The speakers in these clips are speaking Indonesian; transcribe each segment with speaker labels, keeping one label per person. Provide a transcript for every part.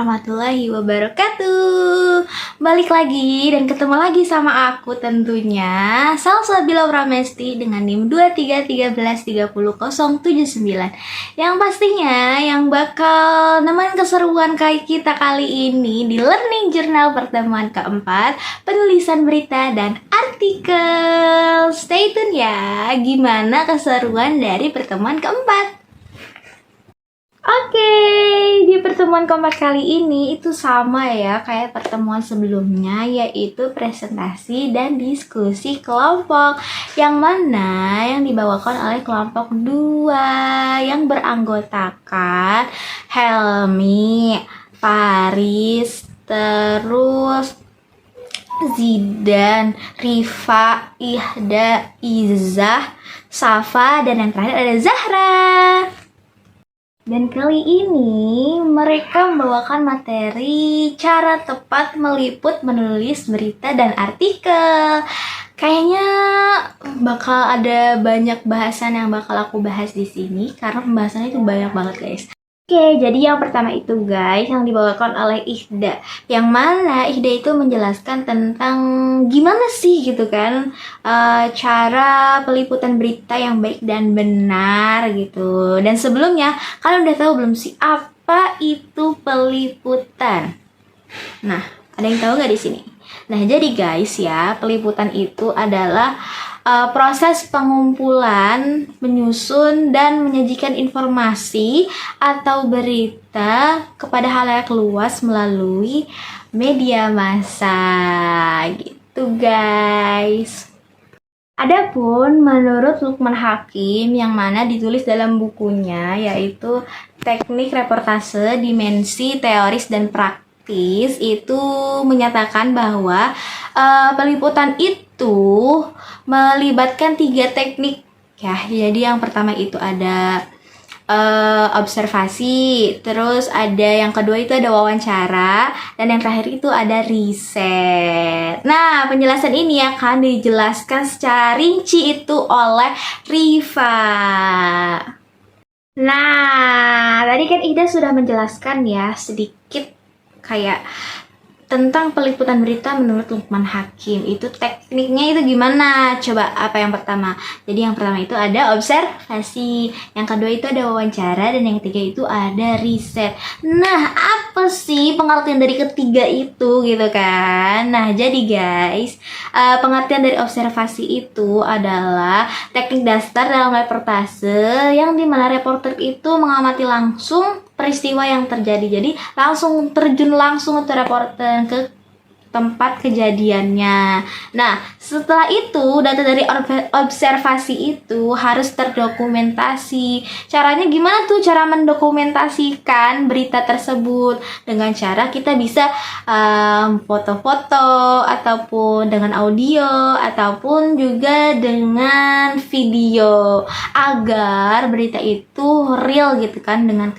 Speaker 1: warahmatullahi wabarakatuh. Balik lagi dan ketemu lagi sama aku tentunya Salsabila Pramesti dengan NIM 2313300079. Yang pastinya yang bakal nemenin keseruan kayak kita kali ini di Learning Journal pertemuan keempat, penulisan berita dan artikel. Stay tune ya, gimana keseruan dari pertemuan keempat. Oke, di pertemuan keempat kali ini itu sama ya kayak pertemuan sebelumnya, yaitu presentasi dan diskusi kelompok, yang mana yang dibawakan oleh kelompok 2 yang beranggotakan Helmi, Faris, terus Zidan, Rifa, Ihda, Izzah, Safa, dan yang terakhir ada Zahra. Dan kali ini mereka membawakan materi cara tepat meliput, menulis berita dan artikel. Kayaknya bakal ada banyak bahasan yang bakal aku bahas di sini karena pembahasannya itu banyak banget, guys. Oke, jadi yang pertama itu guys, yang dibawakan oleh Ihda, yang mana Ihda itu menjelaskan tentang gimana sih gitu kan cara peliputan berita yang baik dan benar gitu. Dan sebelumnya, kalian udah tahu belum sih apa itu peliputan? Nah, ada yang tahu nggak di sini? Nah, jadi guys ya, peliputan itu adalah proses pengumpulan, menyusun, dan menyajikan informasi atau berita kepada halayak luas melalui media massa gitu guys. Adapun menurut Lukman Hakim yang mana ditulis dalam bukunya, yaitu Teknik Reportase Dimensi Teoris dan Praktis, itu menyatakan bahwa peliputan itu melibatkan 3 teknik ya. Jadi yang pertama itu ada observasi, terus ada yang kedua itu ada wawancara, dan yang terakhir itu ada riset. Nah, penjelasan ini akan dijelaskan secara rinci itu oleh Rifa. Nah, tadi kan Ida sudah menjelaskan ya sedikit kayak tentang peliputan berita menurut Lukman Hakim. Itu tekniknya itu gimana? Coba apa yang pertama? Jadi yang pertama itu ada observasi, yang kedua itu ada wawancara, dan yang ketiga itu ada riset. Nah, apa sih pengertian dari ketiga itu gitu kan? Nah, jadi guys, pengertian dari observasi itu adalah teknik dasar dalam reportase yang dimana reporter itu mengamati langsung peristiwa yang terjadi. Jadi langsung terjun langsung atau reporter ke tempat kejadiannya. Nah, setelah itu data dari observasi itu harus terdokumentasi. Caranya gimana tuh cara mendokumentasikan berita tersebut? Dengan cara kita bisa foto-foto, ataupun dengan audio, ataupun juga dengan video, agar berita itu real gitu kan, dengan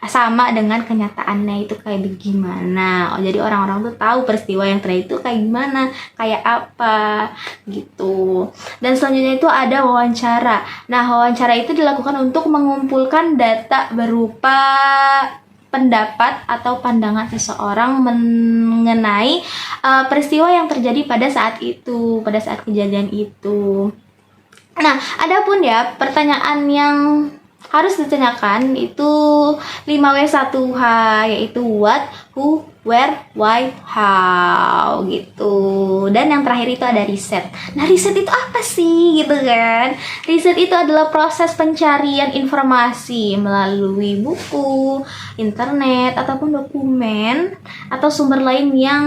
Speaker 1: sama dengan kenyataannya itu kayak gimana. Jadi orang-orang tuh tahu peristiwa yang terjadi itu kayak gimana, kayak apa gitu. Dan selanjutnya itu ada wawancara. Nah, wawancara itu dilakukan untuk mengumpulkan data berupa pendapat atau pandangan seseorang mengenai peristiwa yang terjadi pada saat itu, pada saat kejadian itu. Nah, adapun ya pertanyaan yang harus ditanyakan itu 5W1H, yaitu what, who, where, why, how gitu. Dan yang terakhir itu ada riset. Nah, riset itu apa sih gitu kan? Riset itu adalah proses pencarian informasi melalui buku, internet, ataupun dokumen atau sumber lain yang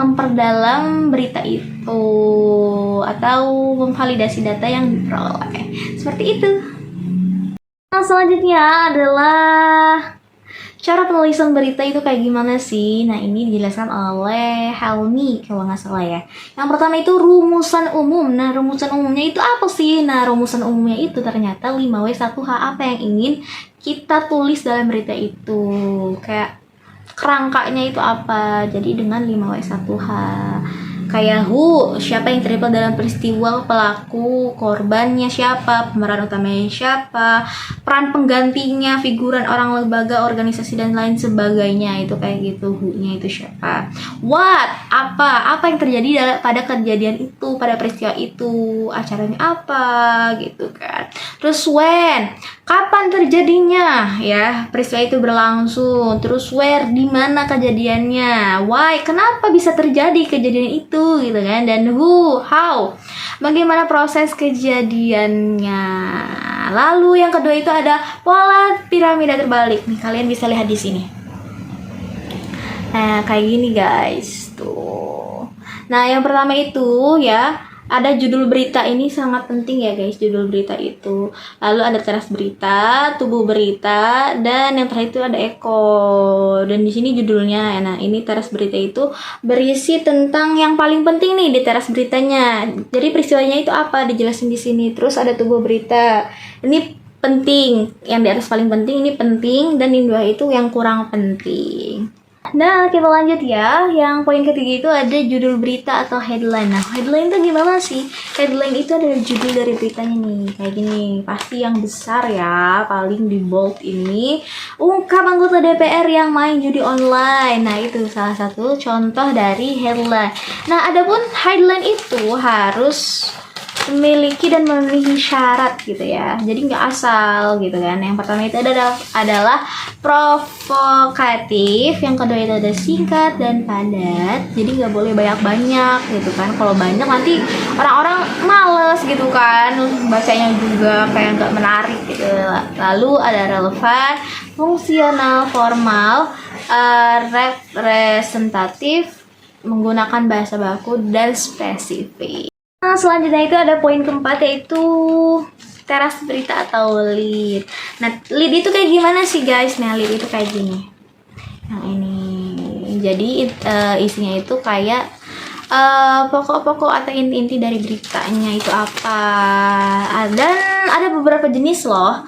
Speaker 1: memperdalam berita itu atau memvalidasi data yang diperoleh. Seperti itu. Nah, selanjutnya adalah cara penulisan berita itu kayak gimana sih? Nah, ini dijelaskan oleh Helmi kalau nggak salah ya. Yang pertama itu rumusan umum. Nah, rumusan umumnya itu apa sih? Nah, rumusan umumnya itu ternyata 5W1H, apa yang ingin kita tulis dalam berita itu. Kayak kerangkanya itu apa. Jadi dengan 5W1H. Kayak siapa yang terlibat dalam peristiwa, pelaku, korbannya siapa, pemeran utamanya siapa, peran penggantinya, figuran, orang, lembaga, organisasi dan lain sebagainya. Itu kayak gitu, who-nya itu siapa. What? Apa yang terjadi pada kejadian itu, pada peristiwa itu, acaranya apa gitu kan. Terus when, kapan terjadinya ya peristiwa itu berlangsung. Terus where, di mana kejadiannya, why, kenapa bisa terjadi kejadian itu gitu kan, dan who, how, bagaimana proses kejadiannya. Lalu yang kedua itu ada pola piramida terbalik. Nih kalian bisa lihat di sini. Nah, kayak gini guys, tuh. Nah, yang pertama itu ya, ada judul berita. Ini sangat penting ya guys, judul berita itu. Lalu ada teras berita, tubuh berita, dan yang terakhir itu ada eko. Dan di sini judulnya. Nah, ini teras berita itu berisi tentang yang paling penting nih di teras beritanya. Jadi peristiwanya itu apa dijelasin di sini. Terus ada tubuh berita. Ini penting, yang di atas paling penting ini penting, dan yang dua itu yang kurang penting. Nah, kita lanjut ya. Yang poin ketiga itu ada judul berita atau headline. Nah, headline itu gimana sih? Headline itu adalah judul dari beritanya nih. Kayak gini, pasti yang besar ya, paling di bold ini. Ungkap anggota DPR yang main judi online. Nah, itu salah satu contoh dari headline. Nah, adapun headline itu harus memiliki dan memenuhi syarat gitu ya, jadi nggak asal gitu kan. Yang pertama itu adalah provokatif, yang kedua itu ada singkat dan padat, jadi nggak boleh banyak-banyak gitu kan. Kalau banyak nanti orang-orang males gitu kan, bacanya juga kayak nggak menarik gitu. Lalu ada relevan, fungsional, formal, representatif, menggunakan bahasa baku, dan spesifik. Nah, selanjutnya itu ada poin keempat, yaitu teras berita atau lead. Nah, lead itu kayak gimana sih guys? Nah, lead itu kayak gini. Yang ini. Jadi isinya itu kayak pokok-pokok atau inti-inti dari beritanya itu apa. Dan ada beberapa jenis loh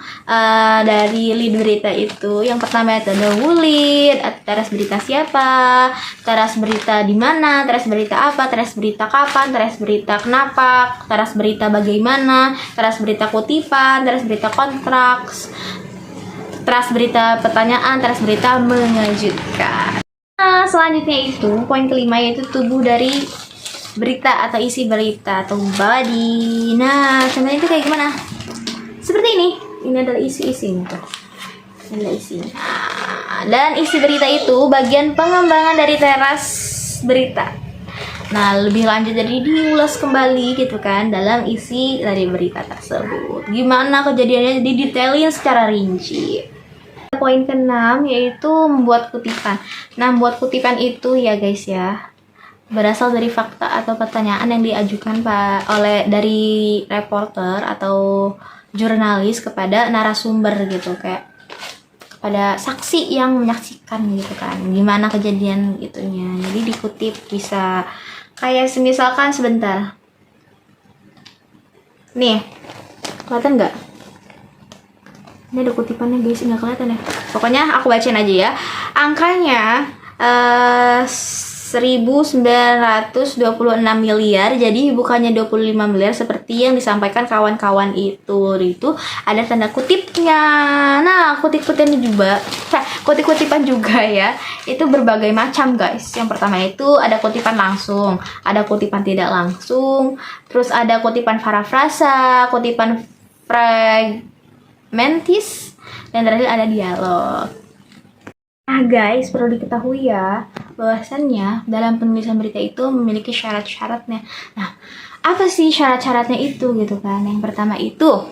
Speaker 1: dari lead berita itu. Yang pertama itu ada who lead, teras berita siapa, teras berita di mana, teras berita apa, teras berita kapan, teras berita kenapa, teras berita bagaimana, teras berita kutipan, teras berita kontrak, teras berita pertanyaan, teras berita mengejutkan. Nah, selanjutnya itu poin kelima, yaitu tubuh dari berita atau isi berita atau body. Nah, contohnya itu kayak gimana? Seperti ini. Ini adalah isi-isinya tuh. Ini adalah isinya. Nah, dan isi berita itu bagian pengembangan dari teras berita. Nah, lebih lanjut jadi diulas kembali gitu kan dalam isi dari berita tersebut. Gimana kejadiannya didetailin secara rinci. Poin ke-6 yaitu membuat kutipan. Nah, membuat kutipan itu ya guys ya, berasal dari fakta atau pertanyaan yang diajukan dari reporter atau jurnalis kepada narasumber gitu, kayak pada saksi yang menyaksikan gitu kan, gimana kejadian gitunya. Jadi dikutip, bisa kayak misalkan sebentar. Nih, kelihatan nggak? Ini ada kutipannya guys, nggak kelihatan ya. Pokoknya aku bacain aja ya. Angkanya 1926 miliar, jadi bukannya 25 miliar seperti yang disampaikan kawan-kawan itu. Itu ada tanda kutipnya. Nah, kutip-kutipan juga ya. Itu berbagai macam guys. Yang pertama itu ada kutipan langsung, ada kutipan tidak langsung, terus ada kutipan parafrasa, kutipan mentis, dan terakhir ada dialog. Nah guys, perlu diketahui ya, bahwasannya dalam penulisan berita itu memiliki syarat-syaratnya. Nah, apa sih syarat-syaratnya itu gitu kan? Yang pertama itu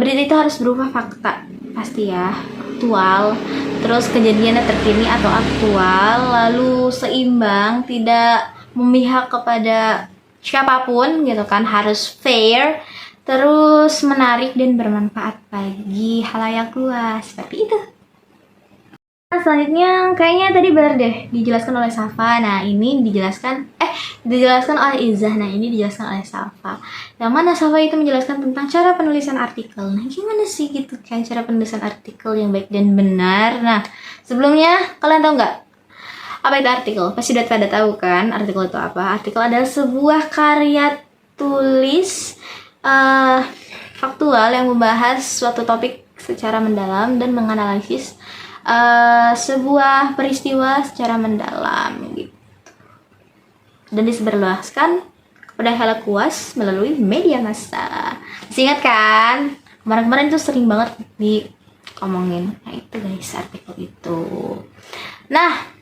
Speaker 1: berita itu harus berupa fakta, pasti ya, aktual, terus kejadiannya terkini atau aktual, lalu seimbang, tidak memihak kepada siapapun gitu kan, harus fair, terus menarik dan bermanfaat bagi halayak luas, seperti itu. Nah, selanjutnya kayaknya tadi benar deh dijelaskan oleh Safa. Nah, ini dijelaskan oleh Izzah. Nah, ini dijelaskan oleh Safa. Yang mana Safa itu menjelaskan tentang cara penulisan artikel. Nah, gimana sih gitu kan cara penulisan artikel yang baik dan benar. Nah, sebelumnya kalian tahu nggak Apa itu artikel? Pasti udah pada tahu kan artikel itu apa? Artikel adalah sebuah karya tulis faktual yang membahas suatu topik secara mendalam dan menganalisis sebuah peristiwa secara mendalam gitu. Dan disebarluaskan kepada halayak luas melalui media massa. Masih ingat kan? Kemarin-kemarin tuh sering banget diomongin. Nah itu guys artikel itu. Nah,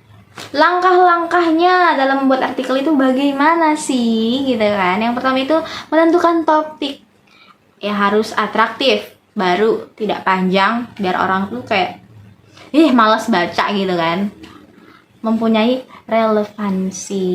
Speaker 1: langkah-langkahnya dalam membuat artikel itu bagaimana sih gitu kan. Yang pertama itu menentukan topik, ya harus atraktif, baru tidak panjang biar orang tuh kayak malas baca gitu kan, mempunyai relevansi.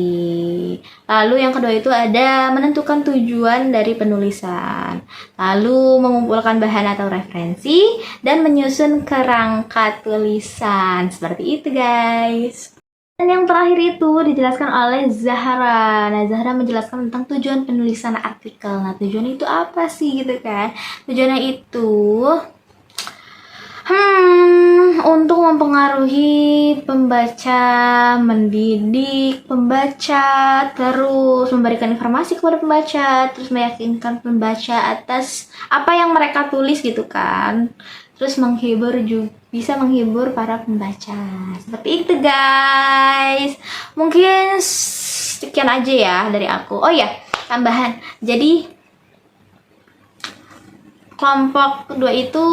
Speaker 1: Lalu yang kedua itu ada menentukan tujuan dari penulisan, lalu mengumpulkan bahan atau referensi dan menyusun kerangka tulisan. Seperti itu guys. Dan yang terakhir itu dijelaskan oleh Zahra. Nah, Zahra menjelaskan tentang tujuan penulisan artikel. Nah, tujuan itu apa sih gitu kan? Tujuannya itu untuk mempengaruhi pembaca, mendidik pembaca, terus memberikan informasi kepada pembaca, terus meyakinkan pembaca atas apa yang mereka tulis gitu kan. Terus menghibur juga, bisa menghibur para pembaca. Seperti itu guys. Mungkin sekian aja ya dari aku. Oh ya, tambahan. Jadi kelompok kedua itu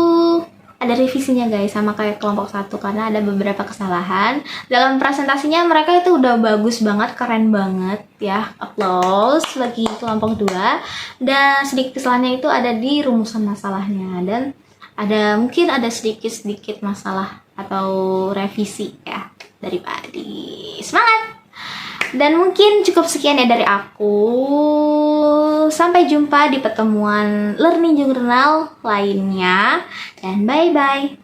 Speaker 1: ada revisinya guys, sama kayak kelompok satu, karena ada beberapa kesalahan dalam presentasinya. Mereka itu udah bagus banget, keren banget ya, applause bagi kelompok 2. Dan sedikit kesalahannya itu ada di rumusan masalahnya, dan mungkin ada sedikit masalah atau revisi ya dari Padi. Semangat! Dan mungkin cukup sekian ya dari aku. Sampai jumpa di pertemuan Learning Journal lainnya. Dan bye-bye.